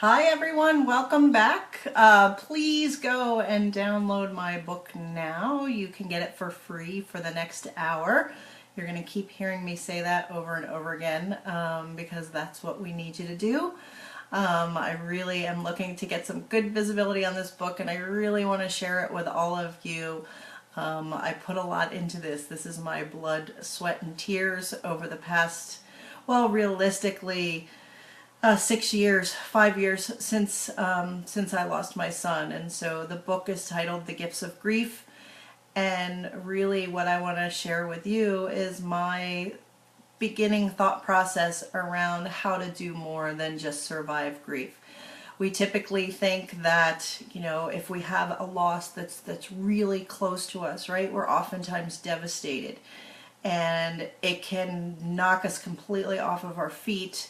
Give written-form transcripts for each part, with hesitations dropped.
Hi everyone, welcome back. Please go and download my book now. You can get it for free for the next hour. You're going to keep hearing me say that over and over again because that's what we need you to do. I really am looking to get some good visibility on this book, and I really want to share it with all of you. I put a lot into this. This is my blood, sweat, and tears over the past, well, realistically, 6 years, 5 years since I lost my son. And so the book is titled The Gifts of Grief. And really what I want to share with you is my beginning thought process around how to do more than just survive grief. We typically think that, if we have a loss that's really close to us, right, we're oftentimes devastated. And it can knock us completely off of our feet,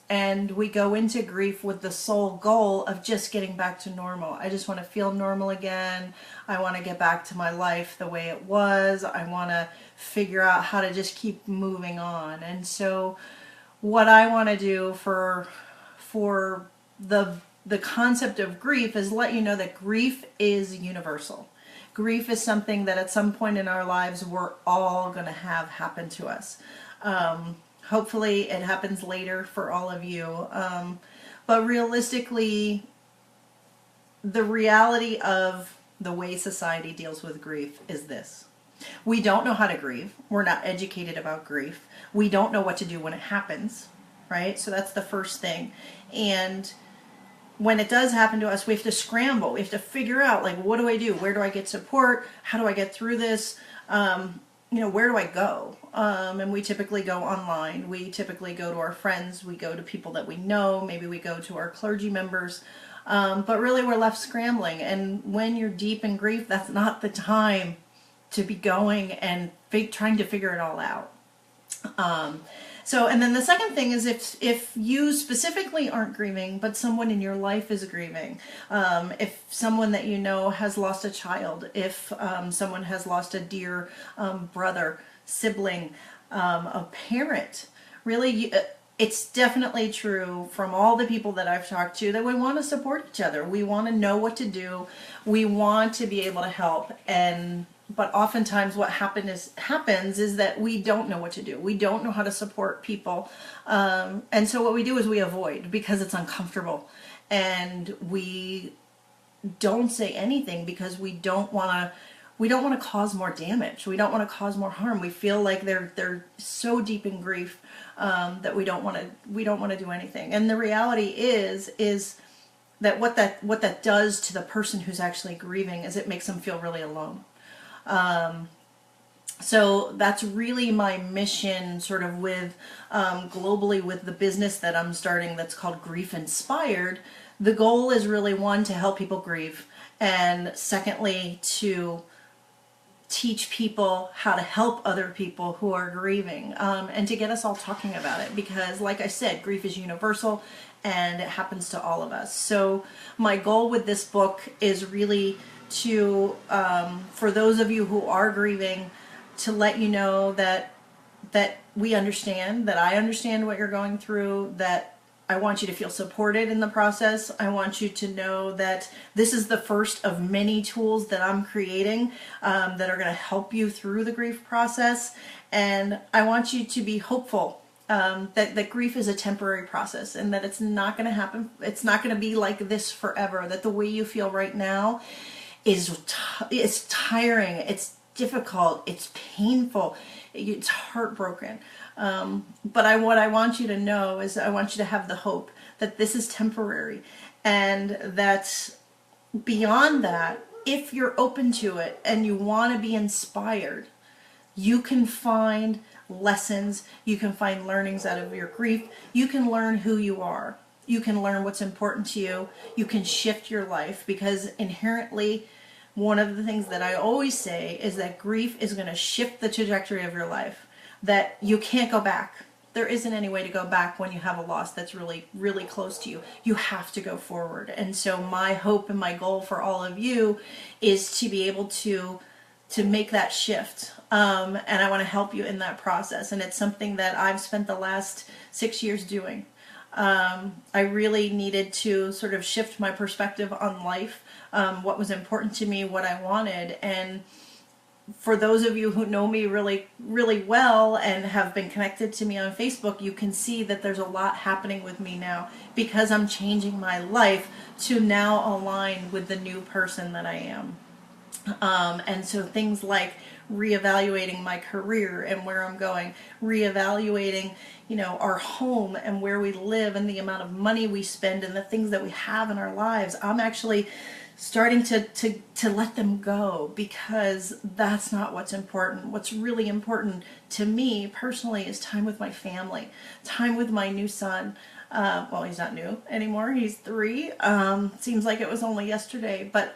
and we go into grief with the sole goal of just getting back to normal. I just want to feel normal again. I want to get back to my life the way it was. I want to figure out how to just keep moving on. And so what I want to do for the concept of grief is let you know that grief is universal. Grief is something that at some point in our lives we're all going to have happen to us. Hopefully it happens later for all of you. But realistically, the reality of the way society deals with grief is this. We don't know how to grieve. We're not educated about grief. We don't know what to do when it happens, right? So that's the first thing. And when it does happen to us, we have to scramble. We have to figure out, like, what do I do? Where do I get support? How do I get through this? Where do I go? And we typically go online. We typically go to our friends. We go to people that we know. Maybe we go to our clergy members. But really we're left scrambling. And when you're deep in grief, that's not the time to be going and trying to figure it all out. And then the second thing is if you specifically aren't grieving, but someone in your life is grieving, if someone that you know has lost a child, if someone has lost a dear brother, sibling, a parent, really, it's definitely true from all the people that I've talked to that we want to support each other. We want to know what to do. We want to be able to help. But oftentimes what happens is that we don't know what to do. We don't know how to support people. And so what we do is we avoid because it's uncomfortable. And we don't say anything because we don't want to cause more damage. We don't want to cause more harm. We feel like they're so deep in grief that we don't want to do anything. And the reality is that what that does to the person who's actually grieving is it makes them feel really alone. So that's really my mission sort of with globally with the business that I'm starting that's called Grief Inspired. The goal is really, one, to help people grieve, and secondly, to teach people how to help other people who are grieving, and to get us all talking about it, because like I said, grief is universal and it happens to all of us. So my goal with this book is really to, for those of you who are grieving, to let you know that we understand, that I understand what you're going through, that I want you to feel supported in the process. I want you to know that this is the first of many tools that I'm creating that are going to help you through the grief process. And I want you to be hopeful that grief is a temporary process and that it's not going to happen. It's not going to be like this forever, that the way you feel right now it's tiring, it's difficult, it's painful, it's heartbroken. But what I want you to know is I want you to have the hope that this is temporary, and that beyond that, if you're open to it and you want to be inspired, you can find lessons, you can find learnings out of your grief, you can learn who you are. You can learn what's important to you. You can shift your life, because inherently, one of the things that I always say is that grief is going to shift the trajectory of your life, that you can't go back. There isn't any way to go back when you have a loss that's really, really close to you. You have to go forward. And so my hope and my goal for all of you is to be able to make that shift. And I want to help you in that process. And it's something that I've spent the last 6 years doing. I really needed to sort of shift my perspective on life, what was important to me, what I wanted. And for those of you who know me really, really well and have been connected to me on Facebook, you can see that there's a lot happening with me now because I'm changing my life to now align with the new person that I am. And so things like reevaluating my career and where I'm going, reevaluating, our home and where we live and the amount of money we spend and the things that we have in our lives. I'm actually starting to let them go because that's not what's important. What's really important to me personally is time with my family, time with my new son. Well, he's not new anymore. He's 3. Seems like it was only yesterday, but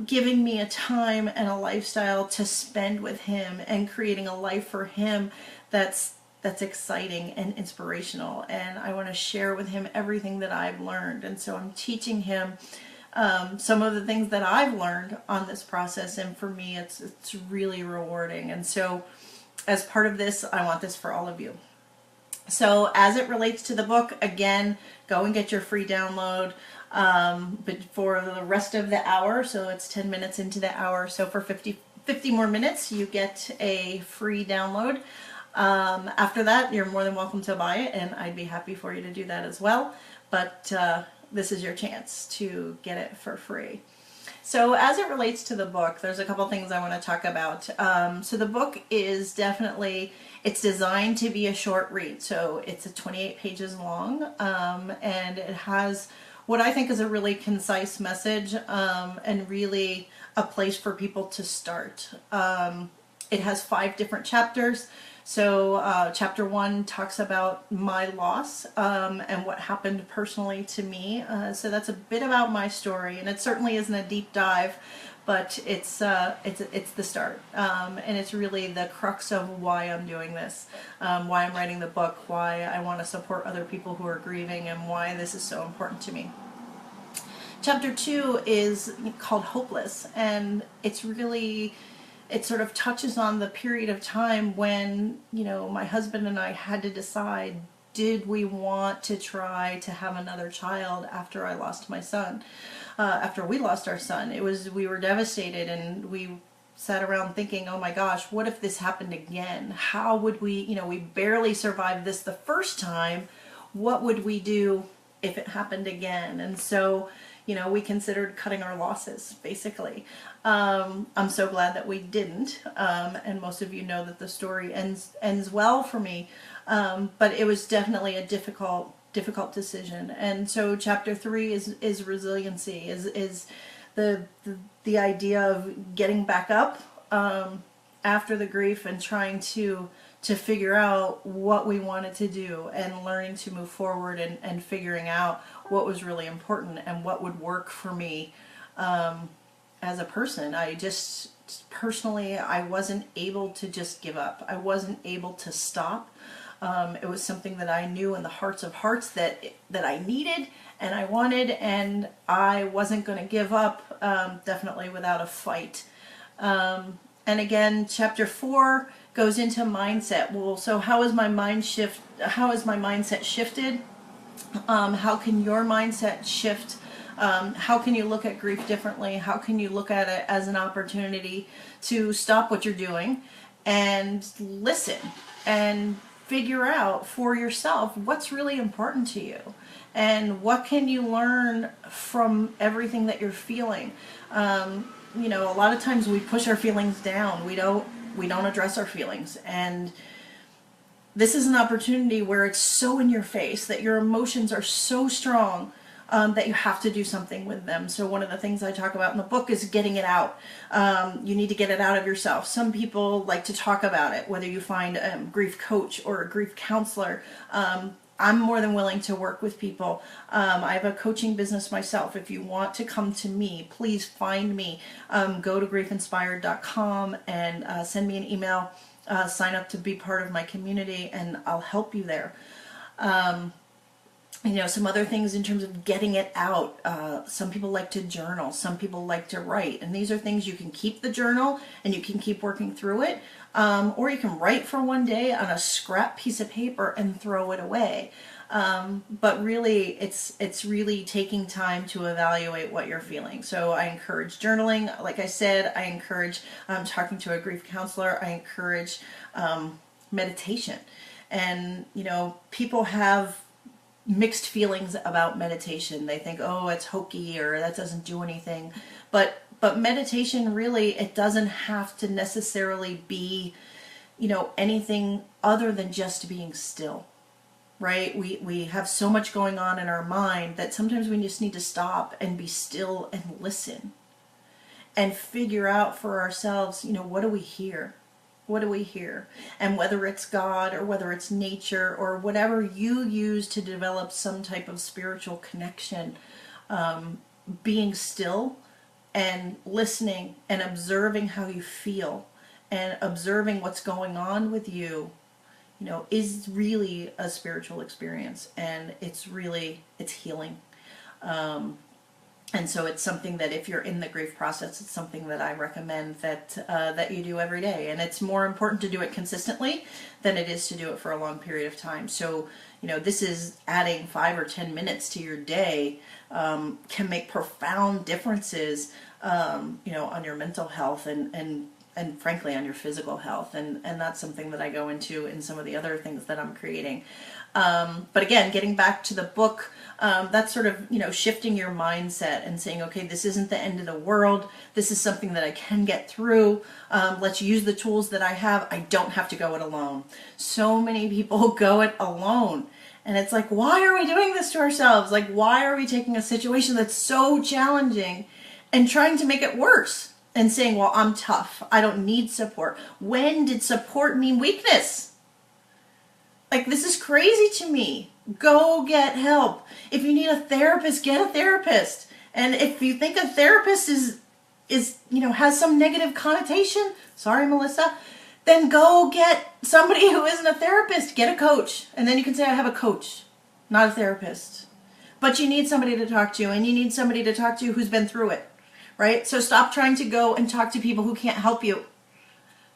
giving me a time and a lifestyle to spend with him and creating a life for him that's exciting and inspirational. And I want to share with him everything that I've learned. And so I'm teaching him some of the things that I've learned on this process. And for me, it's really rewarding. And so as part of this, I want this for all of you. So as it relates to the book, again, go and get your free download but for the rest of the hour. So it's 10 minutes into the hour. So for 50 more minutes, you get a free download. After that, you're more than welcome to buy it, and I'd be happy for you to do that as well. But this is your chance to get it for free. So as it relates to the book, there's a couple things I want to talk about. So the book is definitely, it's designed to be a short read. So it's 28 pages long, and it has what I think is a really concise message, and really a place for people to start. It has 5 different chapters. So chapter 1 talks about my loss and what happened personally to me. So that's a bit about my story, and it certainly isn't a deep dive, but it's the start, and it's really the crux of why I'm doing this, why I'm writing the book, why I want to support other people who are grieving, and why this is so important to me. Chapter 2 is called Hopeless, and it's really, it sort of touches on the period of time when, my husband and I had to decide, did we want to try to have another child after I lost my son? After we lost our son, we were devastated, and we sat around thinking, oh my gosh, what if this happened again? How would we, we barely survived this the first time. What would we do if it happened again? And so, we considered cutting our losses, basically. I'm so glad that we didn't, and most of you know that the story ends well for me, but it was definitely a difficult decision. And so chapter 3 is resiliency, is the idea of getting back up after the grief and trying to figure out what we wanted to do and learning to move forward and figuring out what was really important and what would work for me as a person. I just personally, I wasn't able to just give up. I wasn't able to stop. It was something that I knew in the hearts of hearts that I needed and I wanted, and I wasn't going to give up, definitely without a fight. And again, chapter 4 goes into mindset. Well, so how is my mindset shifted? How can your mindset shift? How can you look at grief differently? How can you look at it as an opportunity to stop what you're doing and listen and figure out for yourself what's really important to you and what can you learn from everything that you're feeling? A lot of times we push our feelings down. We don't address our feelings, and this is an opportunity where it's so in your face that your emotions are so strong that you have to do something with them. So one of the things I talk about in the book is getting it out. You need to get it out of yourself. Some people like to talk about it, whether you find a grief coach or a grief counselor. I'm more than willing to work with people. I have a coaching business myself. If you want to come to me, please find me. Go to griefinspired.com and send me an email. Sign up to be part of my community, and I'll help you there. Some other things in terms of getting it out. Some people like to journal. Some people like to write. And these are things you can keep the journal and you can keep working through it. Or you can write for one day on a scrap piece of paper and throw it away. But really, it's really taking time to evaluate what you're feeling. So I encourage journaling. Like I said, I encourage talking to a grief counselor. I encourage meditation. And, you know, people have mixed feelings about meditation. They think, oh, it's hokey or that doesn't do anything. But meditation really, it doesn't have to necessarily be, you know, anything other than just being still. Right? We have so much going on in our mind that sometimes we just need to stop and be still and listen and figure out for ourselves, you know, what do we hear? What do we hear? And whether it's God or whether it's nature or whatever you use to develop some type of spiritual connection, being still and listening and observing how you feel and observing what's going on with you, you know, is really a spiritual experience, and it's healing. And so it's something that if you're in the grief process, it's something that I recommend that you do every day. And it's more important to do it consistently than it is to do it for a long period of time. So, you know, this is adding 5 or 10 minutes to your day can make profound differences, you know, on your mental health and frankly on your physical health. And that's something that I go into in some of the other things that I'm creating. But again, getting back to the book, that's sort of, you know, shifting your mindset and saying, okay, this isn't the end of the world. This is something that I can get through. Let's use the tools that I have. I don't have to go it alone. So many people go it alone. And it's like, why are we doing this to ourselves? Like, why are we taking a situation that's so challenging and trying to make it worse? And saying, well, I'm tough. I don't need support. When did support mean weakness? Like, this is crazy to me. Go get help. If you need a therapist, get a therapist. And if you think a therapist is you know, has some negative connotation, sorry, Melissa, then go get somebody who isn't a therapist. Get a coach. And then you can say, I have a coach, not a therapist. But you need somebody to talk to, and you need somebody to talk to who's been through it. Right? So stop trying to go and talk to people who can't help you.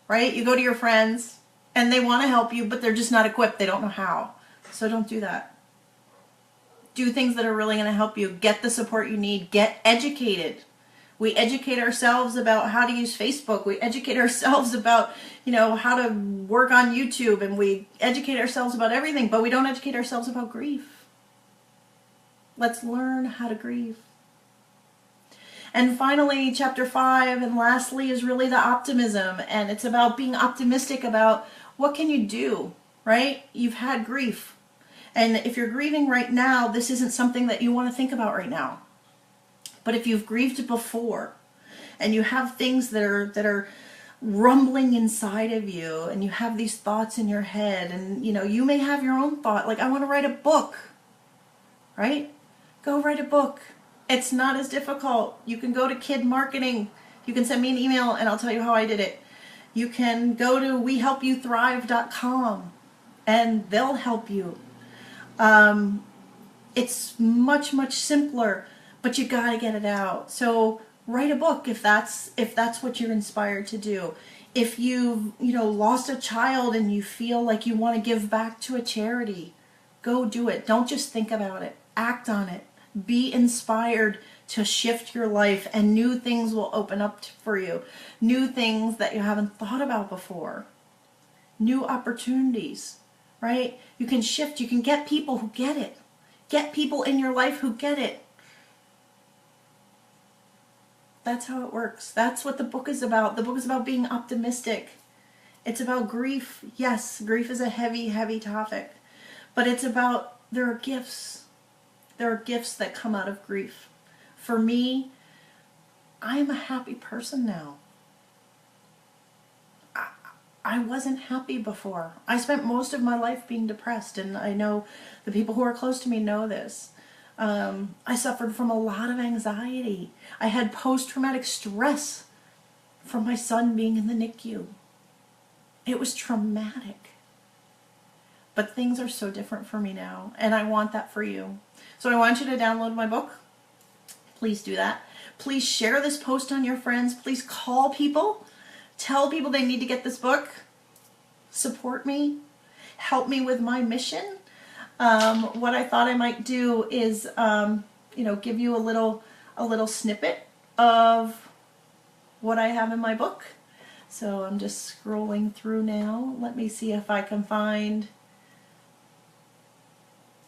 Right? You go to your friends and they want to help you, but they're just not equipped. They don't know how. So don't do that. Do things that are really going to help you. Get the support you need. Get educated. We educate ourselves about how to use Facebook. We educate ourselves about, you know, how to work on YouTube, and we educate ourselves about everything, but we don't educate ourselves about grief. Let's learn how to grieve. And finally, chapter 5, and lastly, is really the optimism. And it's about being optimistic about what can you do, right? You've had grief. And if you're grieving right now, this isn't something that you want to think about right now. But if you've grieved before, and you have things that are rumbling inside of you, and you have these thoughts in your head, and, you know, you may have your own thought, like, I want to write a book, right? Go write a book. It's not as difficult. You can go to Kid Marketing. You can send me an email and I'll tell you how I did it. You can go to wehelpyouthrive.com and they'll help you. It's much, much simpler, but you got to get it out. So write a book if that's what you're inspired to do. If you've, you know, lost a child and you feel like you want to give back to a charity, go do it. Don't just think about it. Act on it. Be inspired to shift your life, and new things will open up for you. New things that you haven't thought about before. New opportunities, right? You can shift. You can get people who get it. Get people in your life who get it. That's how it works. That's what the book is about. The book is about being optimistic. It's about grief. Yes, grief is a heavy, heavy topic. But it's about, there are gifts. There are gifts that come out of grief. For me, I'm a happy person now. I wasn't happy before. I spent most of my life being depressed, and I know the people who are close to me know this. I suffered from a lot of anxiety. I had post-traumatic stress from my son being in the NICU. It was traumatic. But things are so different for me now, and I want that for you. So I want you to download my book. Please do that. Please share this post on your friends. Please call people. Tell people they need to get this book. Support me. Help me with my mission. What I thought I might do is, give you a little snippet of what I have in my book. So I'm just scrolling through now. Let me see if I can find.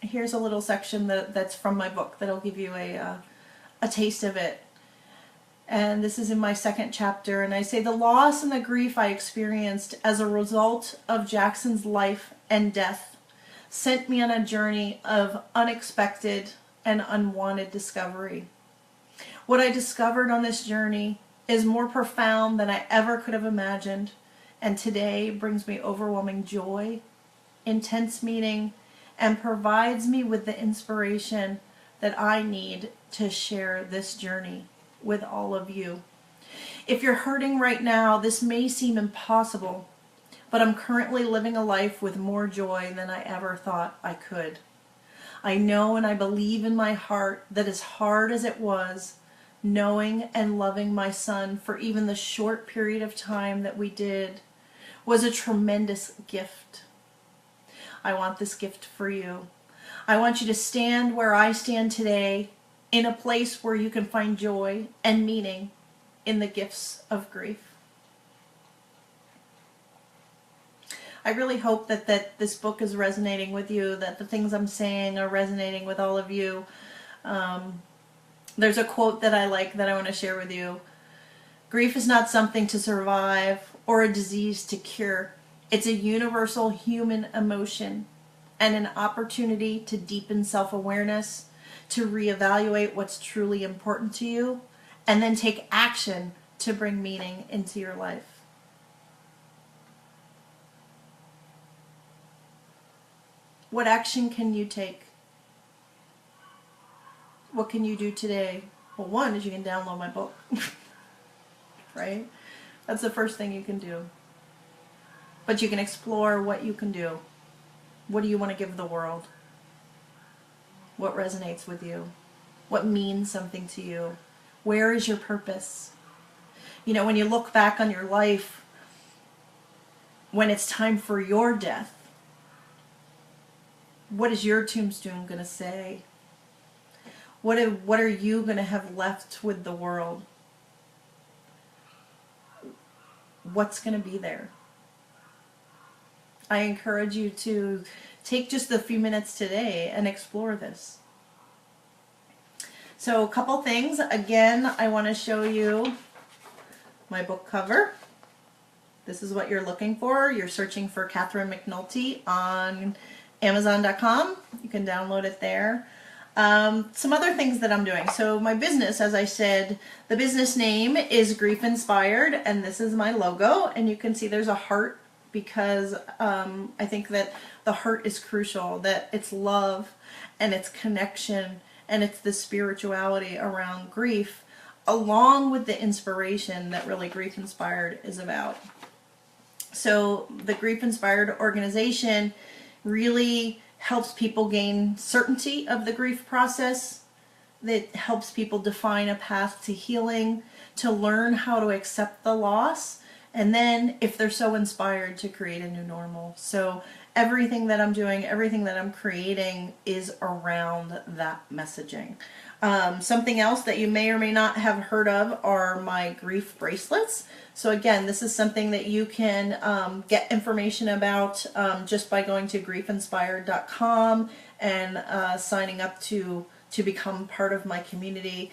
Here's a little section that's from my book that'll give you a taste of it. And this is in my second chapter, and I say the loss and the grief I experienced as a result of Jackson's life and death sent me on a journey of unexpected and unwanted discovery. What I discovered on this journey is more profound than I ever could have imagined, and today brings me overwhelming joy, intense meaning, and provides me with the inspiration that I need to share this journey with all of you. If you're hurting right now, this may seem impossible, but I'm currently living a life with more joy than I ever thought I could. I know and I believe in my heart that as hard as it was, knowing and loving my son for even the short period of time that we did was a tremendous gift. I want this gift for you. I want you to stand where I stand today, in a place where you can find joy and meaning in the gifts of grief. I really hope that this book is resonating with you, that the things I'm saying are resonating with all of you. There's a quote that I like that I want to share with you. Grief is not something to survive or a disease to cure. It's a universal human emotion and an opportunity to deepen self-awareness, to reevaluate what's truly important to you, and then take action to bring meaning into your life. What action can you take? What can you do today? Well, one is you can download my book, right? That's the first thing you can do. But you can explore what you can do. What do you want to give the world? What resonates with you? What means something to you? Where is your purpose? You know, when you look back on your life, when it's time for your death, what is your tombstone going to say? What are you going to have left with the world? What's going to be there? I encourage you to take just a few minutes today and explore this. So a couple things. Again, I want to show you my book cover. This is what you're looking for. You're searching for Catherine McNulty on Amazon.com. You can download it there. Some other things that I'm doing. So my business, as I said, the business name is Grief Inspired, and this is my logo. And you can see there's a heart because I think that the heart is crucial, that it's love and it's connection and it's the spirituality around grief, along with the inspiration that really Grief Inspired is about. So the Grief Inspired organization really helps people gain certainty of the grief process. That helps people define a path to healing, to learn how to accept the loss, and then, if they're so inspired, to create a new normal. So everything that I'm doing, everything that I'm creating is around that messaging. Something else that you may or may not have heard of are my grief bracelets. So again, this is something that you can get information about just by going to griefinspired.com and signing up to become part of my community.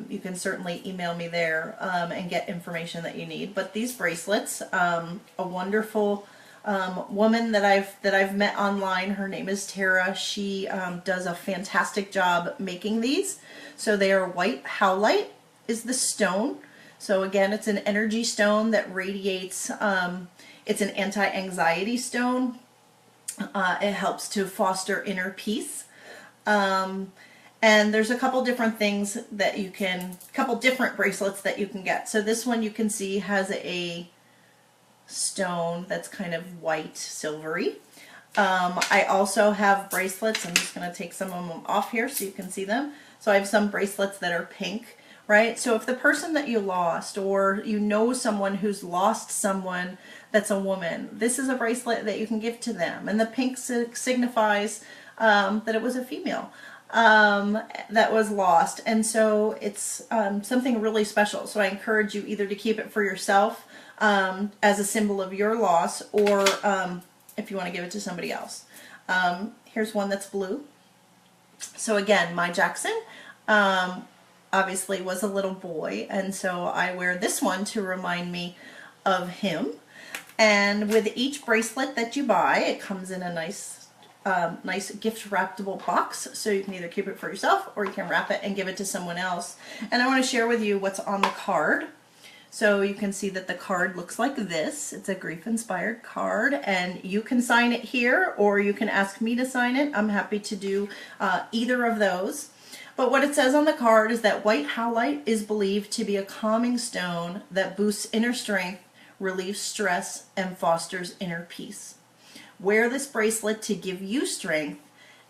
You can certainly email me there and get information that you need. But these bracelets, a wonderful woman that I've met online, her name is Tara. She does a fantastic job making these. So they are white howlite is the stone. So again, it's an energy stone that radiates. It's an anti-anxiety stone. It helps to foster inner peace. And there's a couple different things that you can, couple different bracelets that you can get. So this one you can see has a stone that's kind of white, silvery. I also have bracelets. I'm just going to take some of them off here so you can see them. So I have some bracelets that are pink, right? So if the person that you lost, or you know someone who's lost someone that's a woman. This is a bracelet that you can give to them. And the pink signifies that it was a female that was lost. And so it's something really special. So I encourage you either to keep it for yourself as a symbol of your loss, or if you want to give it to somebody else. Here's one that's blue. So again, my Jackson obviously was a little boy, and so I wear this one to remind me of him. And with each bracelet that you buy, it comes in a nice gift wrappable box, so you can either keep it for yourself or you can wrap it and give it to someone else. And I want to share with you what's on the card. So you can see that the card looks like this. It's a grief-inspired card, and you can sign it here or you can ask me to sign it. I'm happy to do either of those. But what it says on the card is that white howlite is believed to be a calming stone that boosts inner strength, relieves stress, and fosters inner peace. Wear this bracelet to give you strength,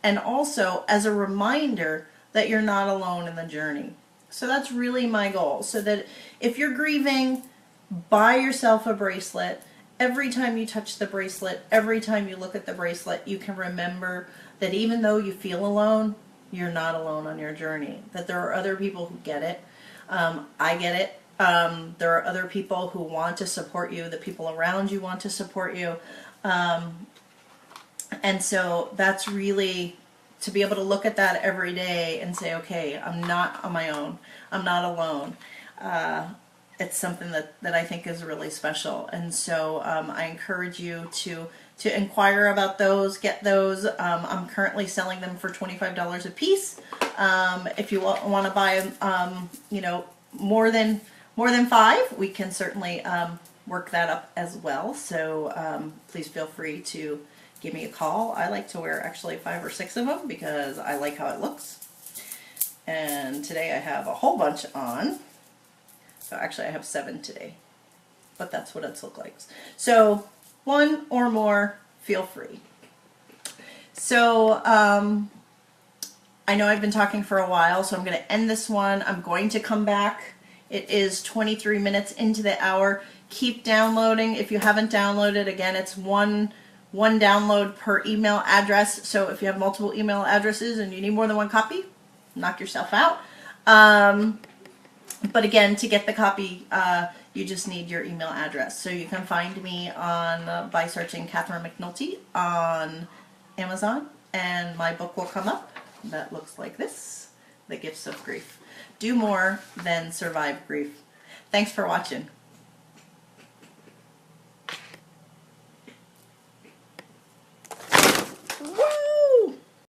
and also as a reminder that you're not alone in the journey. So that's really my goal, so that if you're grieving, buy yourself a bracelet. Every time you touch the bracelet, every time you look at the bracelet, you can remember that even though you feel alone, you're not alone on your journey, that there are other people who get it. I get it. There are other people who want to support you. The people around you want to support you. And so that's really, to be able to look at that every day and say, okay, I'm not on my own. I'm not alone. It's something that I think is really special. And so I encourage you to inquire about those, get those. I'm currently selling them for $25 a piece. If you want to buy, you know, more than 5, we can certainly work that up as well. So please feel free to give me a call. I like to wear actually 5 or 6 of them because I like how it looks. And today I have a whole bunch on. So actually I have 7 today, but that's what it's look like. So 1 or more, feel free. So I know I've been talking for a while, so I'm going to end this one. I'm going to come back. It is 23 minutes into the hour. Keep downloading. If you haven't downloaded, again, it's one download per email address. So if you have multiple email addresses and you need more than 1 copy, knock yourself out. But again, to get the copy, you just need your email address. So you can find me on by searching Catherine McNulty on Amazon, and my book will come up. That looks like this, The Gifts of Grief. Do more than survive grief. Thanks for watching.